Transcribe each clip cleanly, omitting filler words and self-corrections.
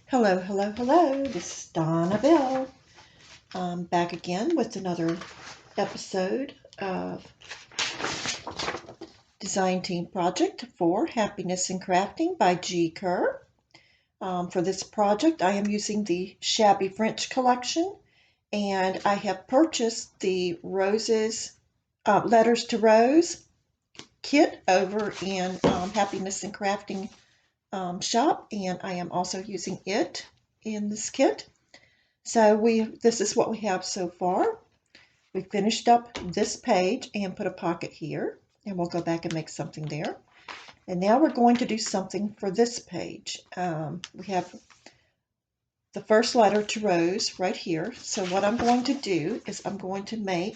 Hello, hello, hello. This is Donna Bell. I'm back again with another episode of Design Team Project for Happiness in Crafting by Kerr. For this project, I am using the Shabby French Collection, and I have purchased the Letters to Rose kit over in Happiness in Crafting shop, and I am also using it in this kit. So this is what we have so far. We finished up this page and put a pocket here, and we'll go back and make something there. And now we're going to do something for this page. We have the first letter to Rose right here. So what I'm going to do is I'm going to move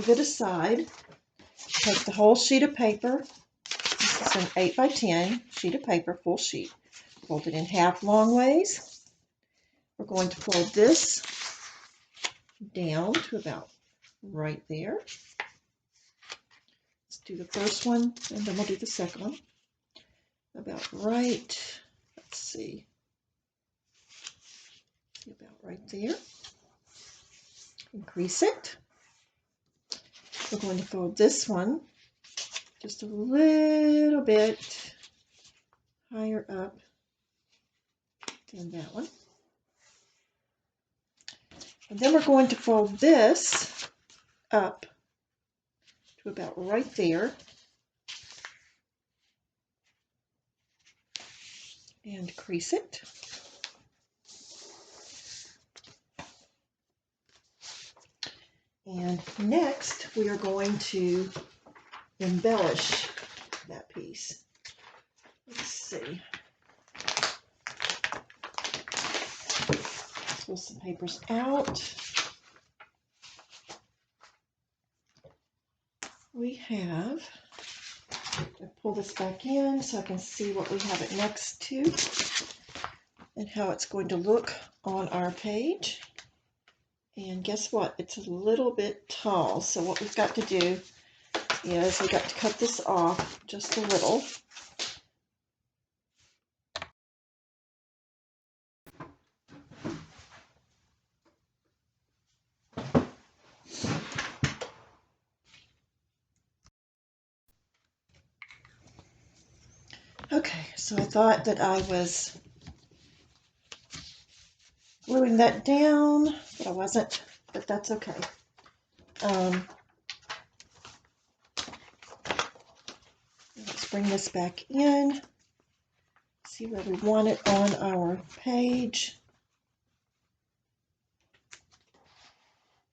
it aside, take the whole sheet of paper. This is an 8 by 10 sheet of paper, full sheet. Fold it in half long ways. We're going to fold this down to about right there. Let's do the first one, and then we'll do the second one. About right, let's see about right there. Increase it. We're going to fold this one just a little bit higher up than that one. And then we're going to fold this up to about right there. And crease it. And next we are going to embellish that piece. Let's see. Pull some papers out. We have, I pull this back in so I can see what we have it next to and how it's going to look on our page. And guess what? It's a little bit tall. So what we've got to do is we've got to cut this off just a little. Okay, so I thought that I was gluing that down, but I wasn't, but that's okay. Let's bring this back in, see where we want it on our page,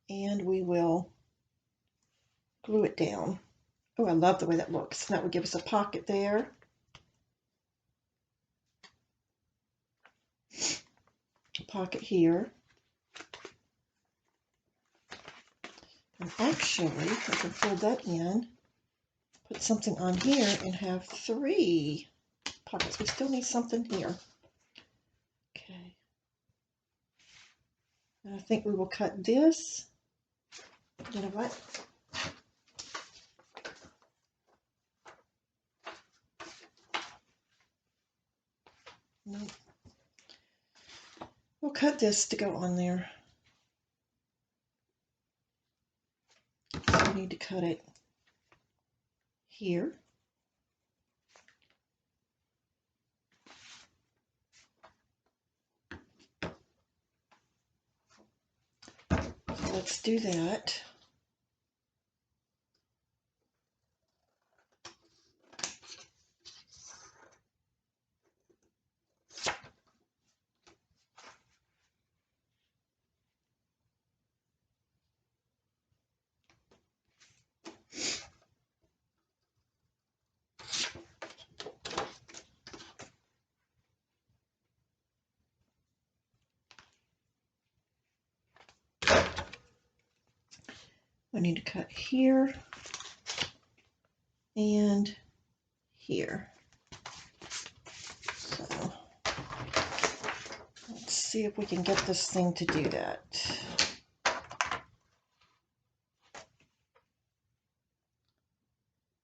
and we will glue it down. Oh, I love the way that looks. That would give us a pocket there. A pocket here. And actually, I can fold that in, put something on here, and have 3 pockets. We still need something here. Okay. And I think we will cut this. You know what? No. We'll cut this to go on there. So we need to cut it here. So let's do that. I need to cut here and here. So let's see if we can get this thing to do that.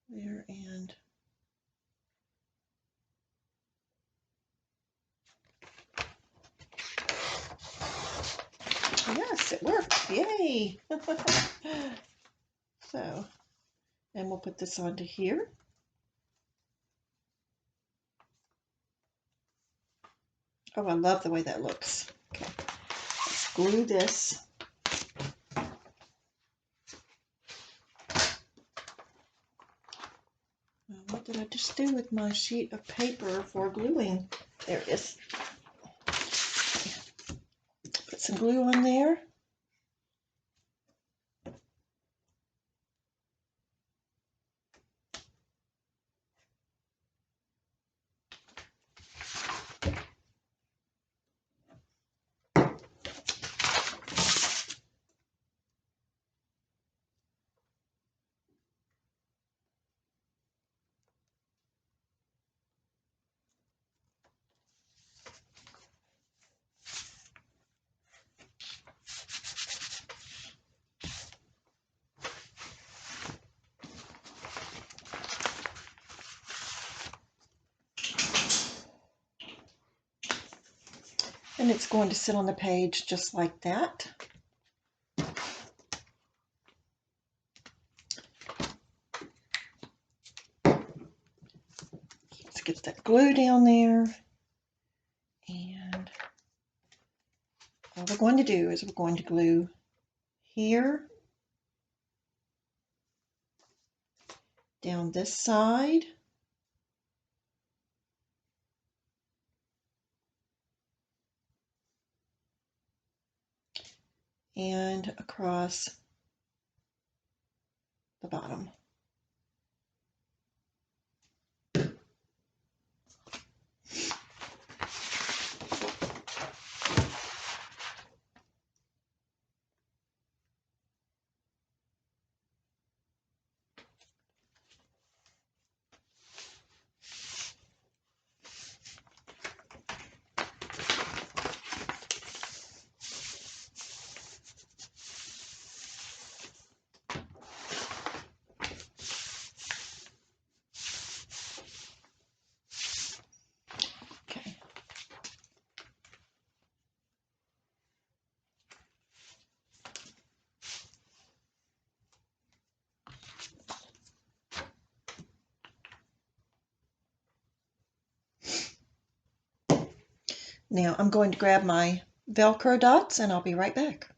There, and it worked. Yay! So, and we'll put this onto here. Oh, I love the way that looks. Okay, let's glue this. What did I just do with my sheet of paper for gluing? There it is. Put some glue on there. And it's going to sit on the page just like that. Let's get that glue down there. And all we're going to do is we're going to glue here, down this side, and across the bottom. Okay. Now I'm going to grab my Velcro dots and I'll be right back.